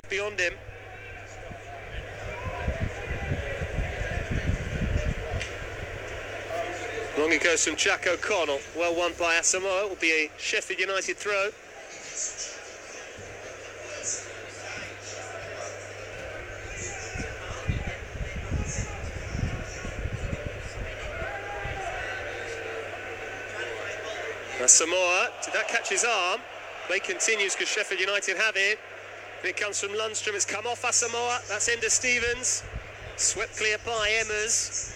beyond him. Long it goes from Jack O'Connell. Well won by Asamoah. It will be a Sheffield United throw. Asamoah, did that catch his arm? Play continues because Sheffield United have it. And it comes from Lundstrom, it's come off Asamoah. That's Ender Stevens. Swept clear by Emmers.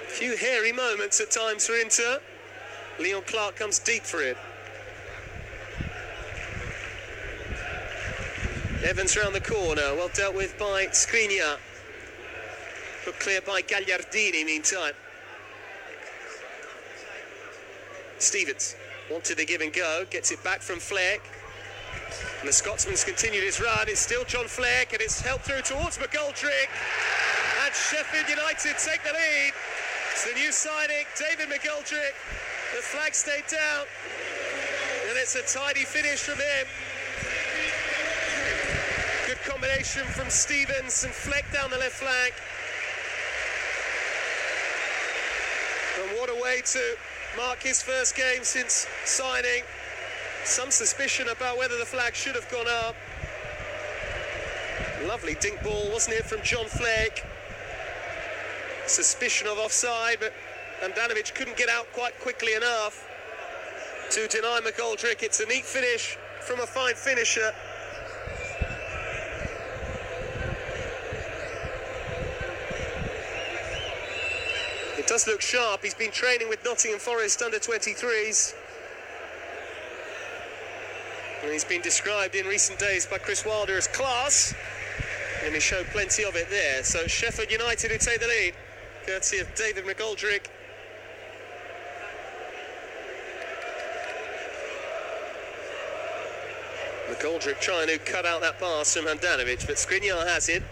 A few hairy moments at times for Inter. Leon Clark comes deep for it. Evans round the corner, well dealt with by Skriniar. Put clear by Gagliardini meantime. Stevens wanted the give and go, gets it back from Fleck. And the Scotsman's continued his run. It's still John Fleck, and it's helped through towards McGoldrick. And Sheffield United take the lead. It's the new signing, David McGoldrick. The flag stayed down, and it's a tidy finish from him. Good combination from Stevens and Fleck down the left flank. And what a way to mark his first game since signing. Some suspicion about whether the flag should have gone up. Lovely dink ball, wasn't it, from John Fleck? Suspicion of offside, but Andanovic couldn't get out quite quickly enough to deny McGoldrick. It's a neat finish from a fine finisher. It does look sharp. He's been training with Nottingham Forest under 23s. And he's been described in recent days by Chris Wilder as class. And he showed plenty of it there. So Sheffield United who take the lead, courtesy of David McGoldrick. McGoldrick trying to cut out that pass from Handanovic, but Skriniar has it.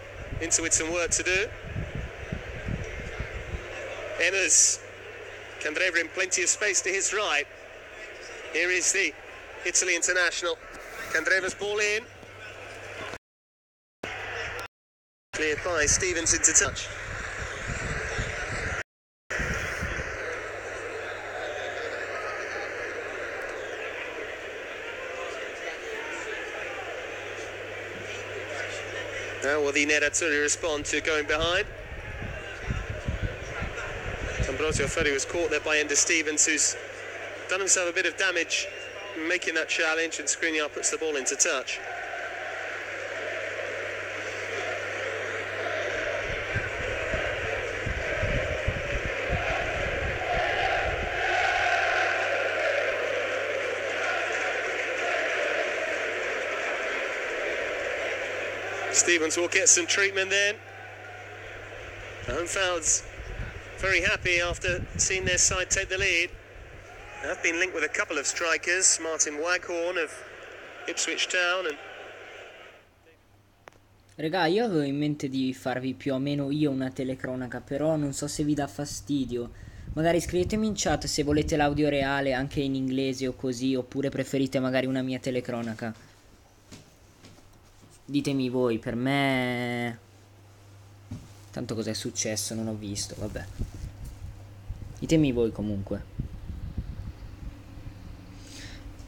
Into with some work to do. Emmers. Candreva in plenty of space to his right. Here is the Italy international. Candreva's ball in. Cleared by Stevens into touch. Now will the Nerazzurri respond to going behind? Ambrosio Ferri was caught there by Ender Stevens, who's done himself a bit of damage making that challenge, and Skriniar puts the ball into touch. Stevens will get some treatment then. The home fans very happy after seeing their side take the lead. They have been linked with a couple of strikers, Martin Waghorn of Ipswich Town. Regà, io avevo in mente di farvi più o meno io una telecronaca, però non so se vi dà fastidio. Magari scrivetemi in chat se volete l'audio reale anche in inglese o così, oppure preferite magari una mia telecronaca. Ditemi voi, per me... Tanto cos'è successo, non ho visto, vabbè. Ditemi voi comunque.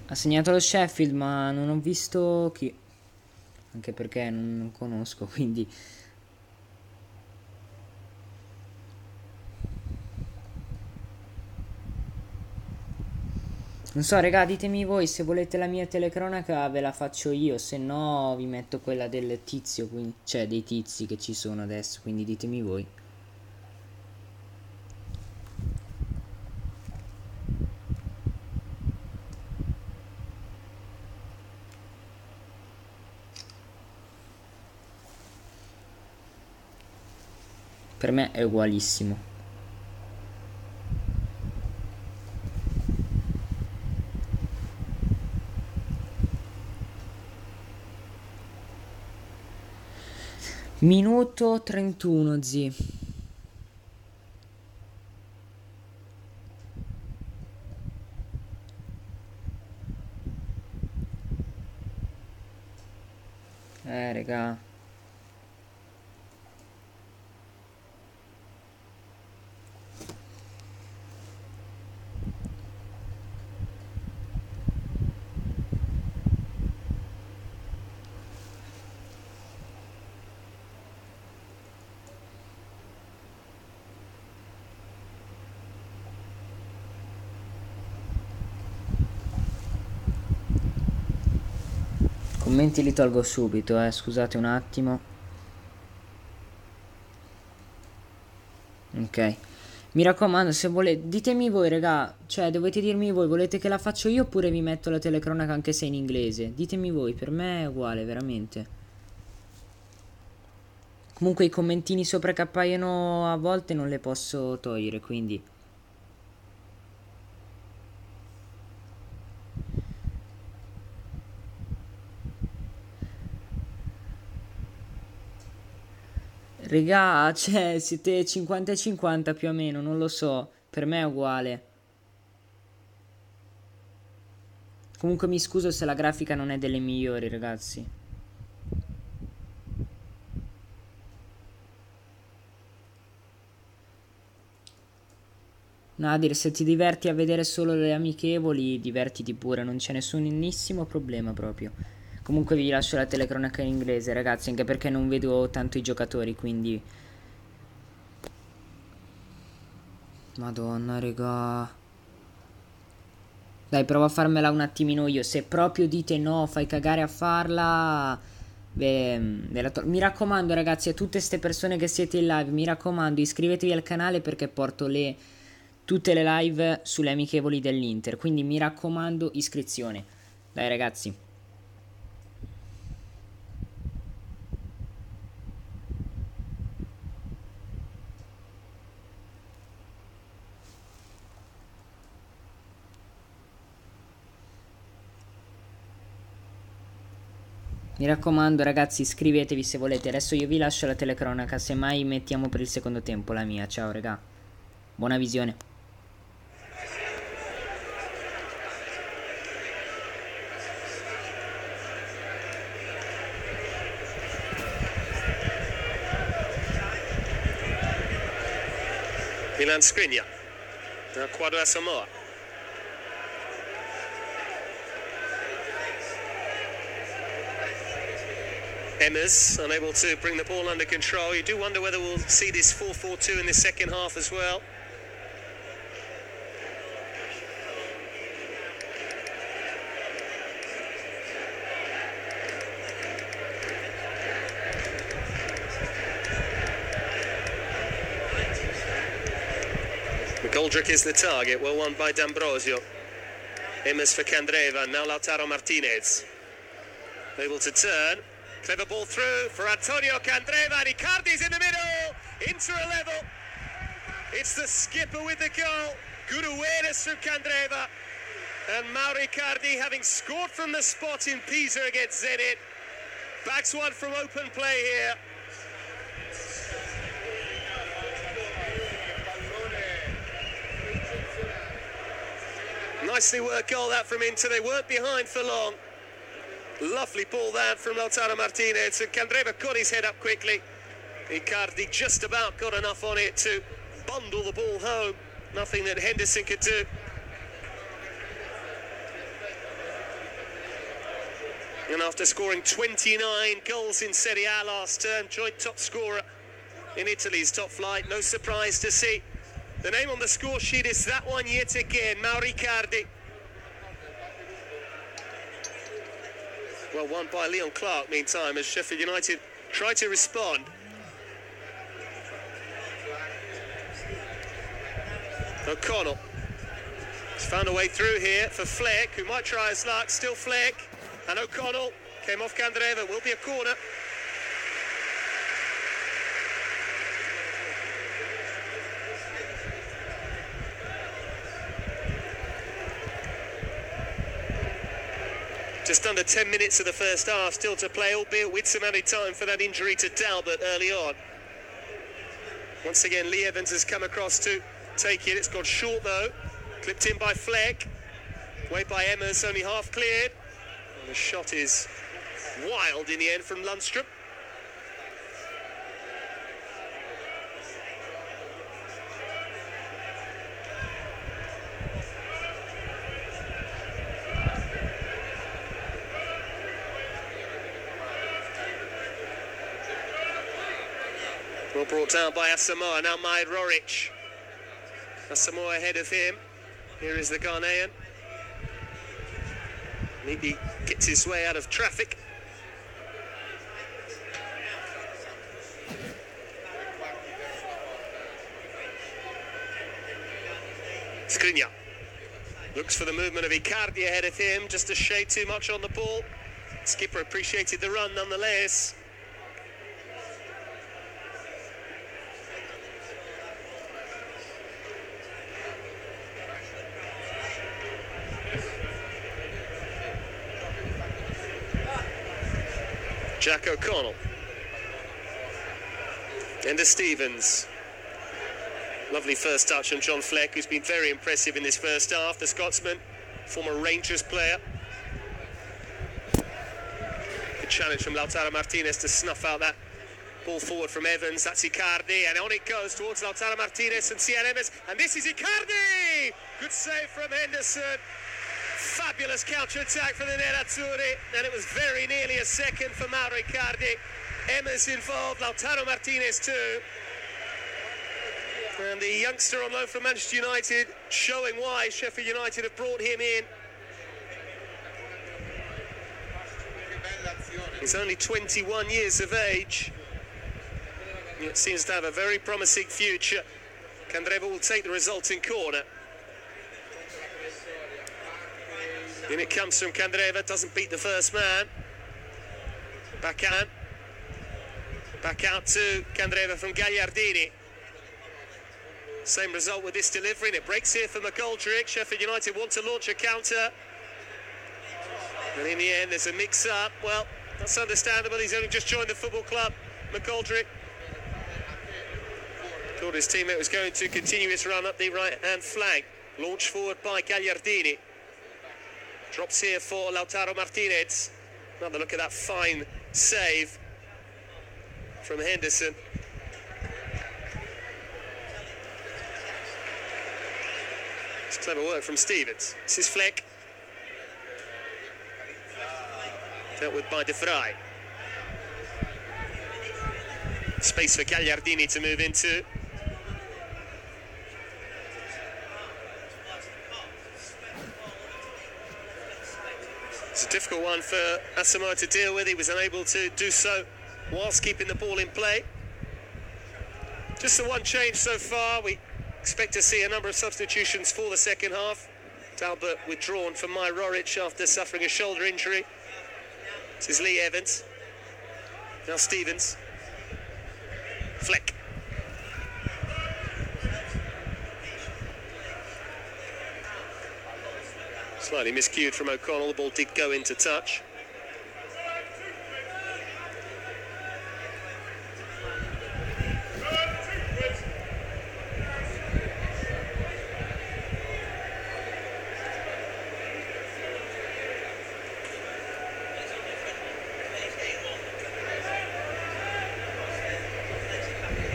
Ha segnato lo Sheffield, ma non ho visto chi. Anche perché non conosco, quindi... Non so, raga, ditemi voi, se volete la mia telecronaca ve la faccio io, se no vi metto quella del tizio, quindi, cioè dei tizi che ci sono adesso, quindi ditemi voi. Per me è ugualissimo. Minuto 31, zi. Raga. Commenti li tolgo subito, scusate un attimo. Ok. Mi raccomando, se volete, ditemi voi, raga. Cioè, dovete dirmi voi, volete che la faccio io oppure vi metto la telecronaca anche se in inglese? Ditemi voi, per me è uguale, veramente. Comunque i commentini sopra che appaiono a volte non le posso togliere, quindi... Regà, cioè, siete 50 e 50 più o meno, non lo so. Per me è uguale. Comunque mi scuso se la grafica non è delle migliori, ragazzi. Nadir, se ti diverti a vedere solo le amichevoli, divertiti pure, non c'è nessunissimo problema proprio. Comunque vi lascio la telecronaca in inglese, ragazzi, anche perché non vedo tanto i giocatori, quindi... Madonna, raga. Dai, provo a farmela un attimino io. Se proprio dite no, fai cagare a farla... mi raccomando, ragazzi, a tutte ste persone che siete in live, mi raccomando, iscrivetevi al canale perché porto tutte le live sulle amichevoli dell'Inter. Quindi mi raccomando, iscrizione. Dai, ragazzi. Mi raccomando, ragazzi, iscrivetevi se volete. Adesso io vi lascio la telecronaca, semmai mettiamo per il secondo tempo la mia. Ciao, raga. Buona visione. Milan Skriniar. Quadro a Samoa. Emmers unable to bring the ball under control. You do wonder whether we'll see this 4-4-2 in the second half as well. McGoldrick is the target, well won by D'Ambrosio. Emmers for Candreva, now Lautaro Martinez. Able to turn. Clever ball through for Antonio Candreva, and Icardi's in the middle, into a level. It's the skipper with the goal. Good awareness from Candreva. And Mauro Icardi, having scored from the spot in Pisa against Zenit, backs one from open play here. Nicely worked goal that from Inter. They weren't behind for long. Lovely ball that from Lautaro Martinez, and Candreva got his head up quickly. Icardi just about got enough on it to bundle the ball home. Nothing that Henderson could do. And after scoring 29 goals in Serie A last term, joint top scorer in Italy's top flight, no surprise to see the name on the score sheet is that one yet again, Mauro Icardi. Well won by Leon Clark, meantime, as Sheffield United try to respond. O'Connell has found a way through here for Fleck, who might try his luck. Still Fleck, and O'Connell came off Candreva. Will be a corner. Just under 10 minutes of the first half still to play, albeit with some added time for that injury to Dalbert early on. Once again, Lee Evans has come across to take it. It's gone short though. Clipped in by Fleck. Way by Emmers, only half cleared. And the shot is wild in the end from Lundstrom. Well brought down by Asamoah, now Maid Roric. Asamoah ahead of him. Here is the Ghanaian. Maybe gets his way out of traffic. Skriniar looks for the movement of Icardi ahead of him, just a shade too much on the ball. Skipper appreciated the run nonetheless. Jack O'Connell. Enda Stevens. Lovely first touch on John Fleck, who's been very impressive in this first half. The Scotsman, former Rangers player. Good challenge from Lautaro Martinez to snuff out that ball forward from Evans. That's Icardi, and on it goes towards Lautaro Martinez and CLMS. And this is Icardi! Good save from Henderson. Fabulous counter-attack for the Nerazzurri, and it was very nearly a second for Mauro Icardi. Emma's involved, Lautaro Martinez too. And the youngster on loan from Manchester United showing why Sheffield United have brought him in. He's only 21 years of age. It seems to have a very promising future. Candreva will take the resulting corner. In it comes from Candreva, doesn't beat the first man. Back out to Candreva from Gagliardini. Same result with this delivery, and it breaks here for McGoldrick. Sheffield United want to launch a counter. And in the end, there's a mix-up. Well, that's understandable. He's only just joined the football club, McGoldrick. Thought his teammate was going to continue his run up the right-hand flank. Launched forward by Gagliardini. Drops here for Lautaro Martinez. Another look at that fine save from Henderson. It's clever work from Stevens. This is Fleck. Dealt with by De Vrij. Space for Gagliardini to move into. It's a difficult one for Asamoah to deal with. He was unable to do so whilst keeping the ball in play. Just the one change so far. We expect to see a number of substitutions for the second half. Talbot withdrawn from Maid Roric after suffering a shoulder injury. This is Lee Evans. Now Stevens. Fleck. Slightly miscued from O'Connell. The ball did go into touch.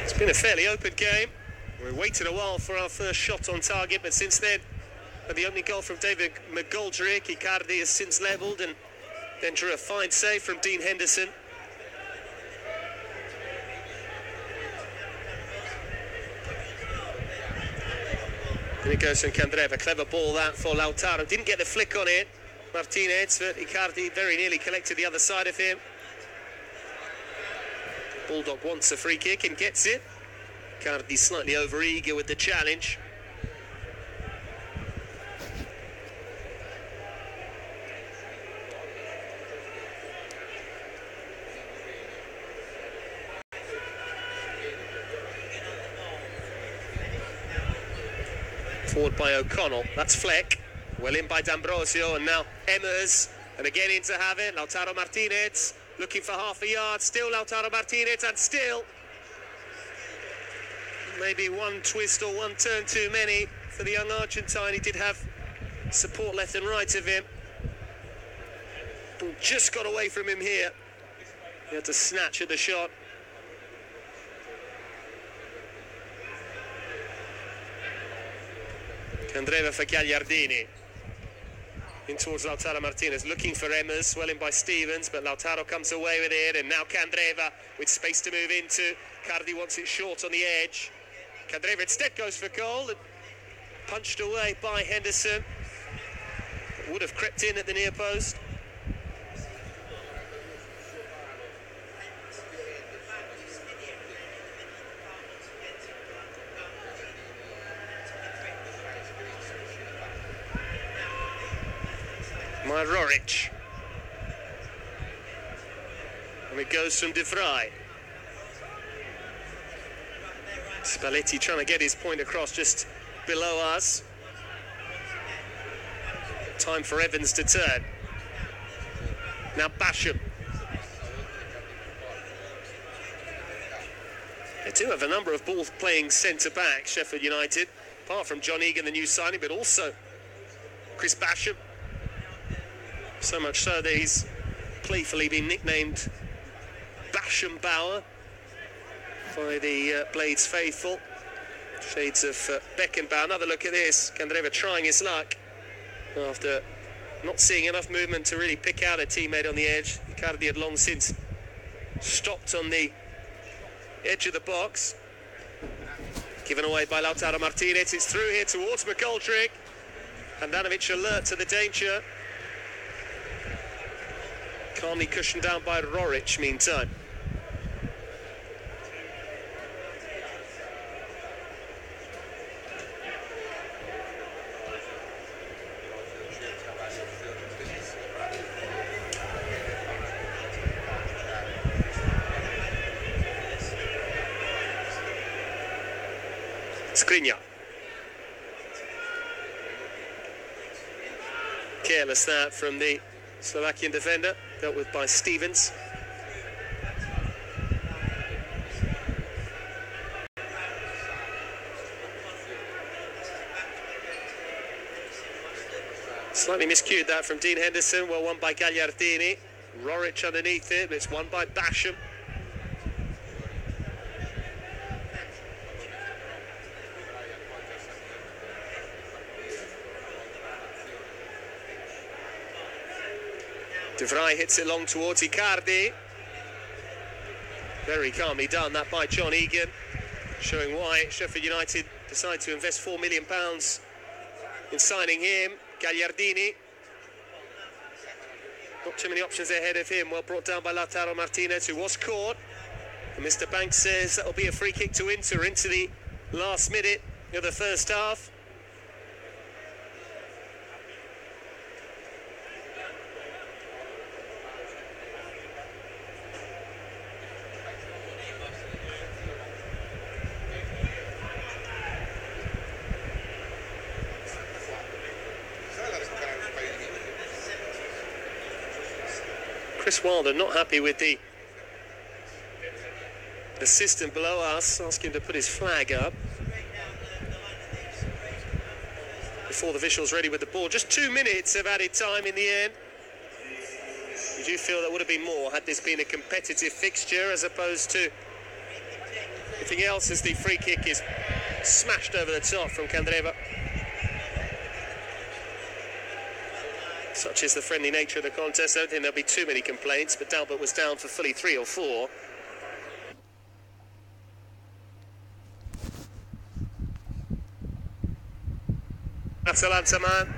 It's been a fairly open game. We waited a while for our first shot on target, but since then, the opening goal from David McGoldrick, Icardi has since levelled and then drew a fine save from Dean Henderson. And it goes from Candreva. Clever ball that for Lautaro. Didn't get the flick on it. Martinez, but Icardi very nearly collected the other side of him. Bulldog wants a free kick and gets it. Icardi slightly over-eager with the challenge. Forward by O'Connell, that's Fleck. Well in by D'Ambrosio, and now Emmers. And again in to have it, Lautaro Martinez. Looking for half a yard, still Lautaro Martinez, and still maybe one twist or one turn too many for the young Argentine. He did have support left and right of him. Ball just got away from him here. He had to snatch at the shot. Candreva for Gagliardini. In towards Lautaro Martinez, looking for Emmers, well in by Stevens, but Lautaro comes away with it, and now Candreva with space to move into. Cardi wants it short on the edge. Candreva instead goes for goal, and punched away by Henderson. Would have crept in at the near post. Roric. And it goes from De Vrij. Spalletti trying to get his point across just below us. Time for Evans to turn. Now Basham. They do have a number of ball-playing centre-back, Sheffield United, apart from John Egan, the new signing, but also Chris Basham. So much so that he's playfully been nicknamed Basham Bauer by the Blades faithful. Shades of Beckenbauer. Another look at this. Candreva trying his luck after not seeing enough movement to really pick out a teammate on the edge. Icardi had long since stopped on the edge of the box. Given away by Lautaro Martinez. It's through here towards McGoldrick. Handanovic alert to the danger. Calmly cushioned down by Roric meantime. Skriniar. Careless that from the Slovakian defender, dealt with by Stevens. Slightly miscued that from Dean Henderson, well won by Gagliardini. Roric underneath it, but it's won by Basham. De Vrij hits it long towards Icardi. Very calmly done that by John Egan, showing why Sheffield United decided to invest £4 million in signing him. Gagliardini. Not too many options ahead of him. Well brought down by Lautaro Martinez, who was caught. And Mr. Banks says that'll be a free kick to Inter into the last minute of the first half. Chris Wilder not happy with the assistant below us, asking him to put his flag up before the official's ready with the ball. Just 2 minutes of added time in the end. You do feel there would have been more had this been a competitive fixture as opposed to anything else, as the free kick is smashed over the top from Candreva. Such is the friendly nature of the contest. I don't think there'll be too many complaints, but Dalbert was down for fully 3 or 4. Atalanta man.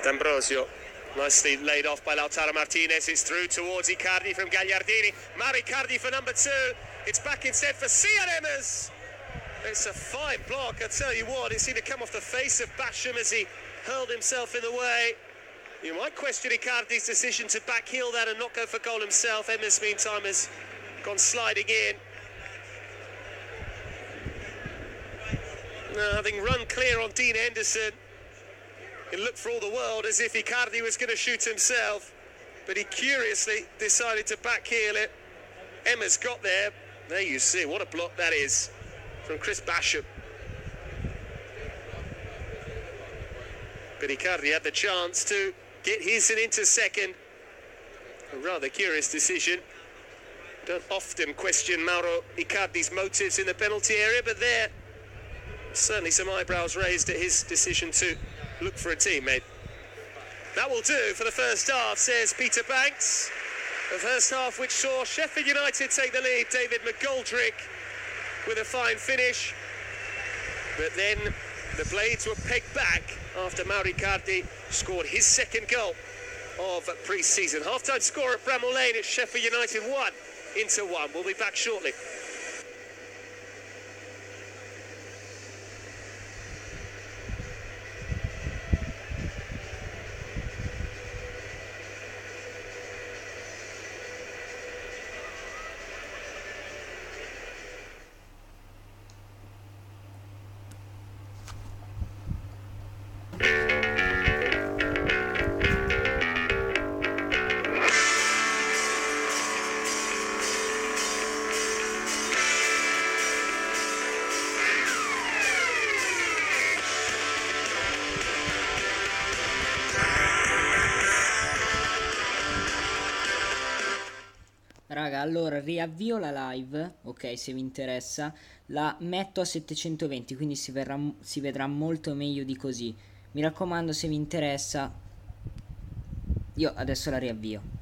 D'Ambrosio, nicely laid off by Lautaro Martinez. It's through towards Icardi from Gagliardini. Icardi for number 2. It's back instead for Sian Emmers. It's a fine block, I tell you what. It seemed to come off the face of Basham as he hurled himself in the way. You might question Icardi's decision to backheel that and not go for goal himself. Emmers, meantime, has gone sliding in. Now, having run clear on Dean Henderson, it looked for all the world as if Icardi was going to shoot himself, but he curiously decided to backheel it. Emmers got there. There you see, what a block that is from Chris Basham. but Icardi had the chance to get his and into second. A rather curious decision. Don't often question Mauro Icardi's motives in the penalty area, but there certainly some eyebrows raised at his decision to look for a teammate. That will do for the first half, says Peter Banks. The first half which saw Sheffield United take the lead. David McGoldrick with a fine finish. But then the Blades were pegged back after Mauro Icardi scored his second goal of pre-season. Half-time score at Bramall Lane at Sheffield United 1, Inter 1. We'll be back shortly. Raga, allora riavvio la live, ok, se vi interessa, la metto a 720, quindi si vedrà molto meglio di così. Mi raccomando, se vi interessa, io adesso la riavvio.